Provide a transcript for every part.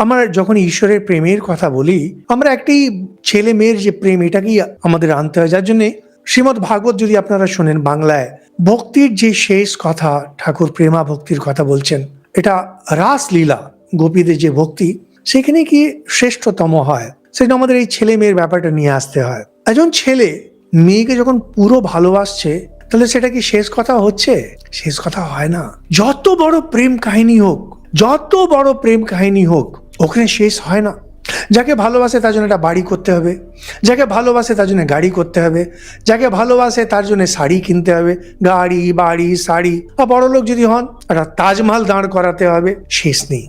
আমরা যখন ঈশ্বরের প্রেমের কথা বলি, আমরা একটি ছেলে মেয়ের যে প্রেম, এটাকেই আমাদের আনতে হয়। যার জন্য শ্রীমদ্ ভাগবত যদি আপনারা শোনেন বাংলায়, ভক্তির যে শেষ কথা, ঠাকুর প্রেমা ভক্তির কথা বলছেন, এটা রাসলীলা গোপীদের যে ভক্তি, সেখানে কি শ্রেষ্ঠতম হয়, সেটা আমাদের এই ছেলে মেয়ের ব্যাপারটা নিয়ে আসতে হয়। একজন ছেলে মেয়েকে যখন পুরো ভালোবাসছে, তাহলে সেটা কি শেষ কথা হচ্ছে? শেষ কথা হয় না। যত বড় প্রেম কাহিনী হোক, যত বড় প্রেম কাহিনী হোক, ওখানে শেষ হয় না। যাকে ভালোবাসে তার জন্য একটা বাড়ি করতে হবে, যাকে ভালোবাসে তার জন্য গাড়ি করতে হবে, যাকে ভালোবাসে তার জন্য শাড়ি কিনতে হবে, গাড়ি বাড়ি শাড়ি, বা বড় লোক যদি হন একটা তাজমহল দাঁড় করাতে হবে। শেষ নেই।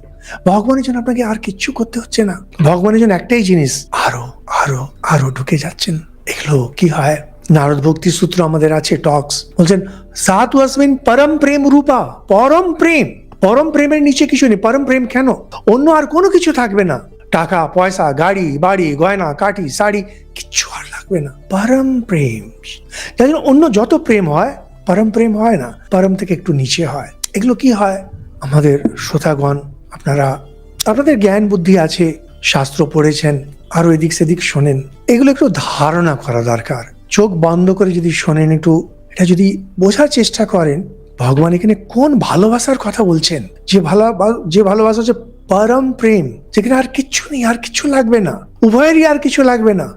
ভগবানের জন্য আপনাকে আর কিচ্ছু করতে হচ্ছে না। ভগবানের জন্য একটাই জিনিস, আরো আরো আরো ঢুকে যাচ্ছেন। এগুলো কি হয়? নারদ ভক্তি সূত্র আমাদের আছে, টক্স, বলছেন সাতু আসমিন পরম প্রেম রূপা। পরম প্রেম, পরম প্রেমের নিচে কিছু নেই। পরম প্রেম কেন? অন্য আর কোনো কিছু থাকবে না। টাকা পয়সা, গাড়ি বাড়ি, গয়না কাঠি শাড়ি, কিচ্ছু আর লাগবে না। পরম প্রেম। যার জন্য অন্য যত প্রেম হয়, পরম প্রেম হয় না, পরম থেকে একটু নিচে হয়। এগুলো কি হয়? আমাদের শ্রোতাগণ, আপনাদের জ্ঞান বুদ্ধি আছে, শাস্ত্র পড়েছেন, আরো এদিক সেদিক শোনেন, এগুলো একটু ধারণা করা দরকার। চোখ বন্ধ করে যদি শোনেন, একটু এটা যদি বোঝার চেষ্টা করেন, ভগবান এখানে কোন ভালোবাসার কথা বলছেন। যে ভালোবাসা হচ্ছে পরম প্রেম, যেখানে আর কিচ্ছু নেই, আর কিছু লাগবে না, উভয়েরই আর কিছু লাগবে না।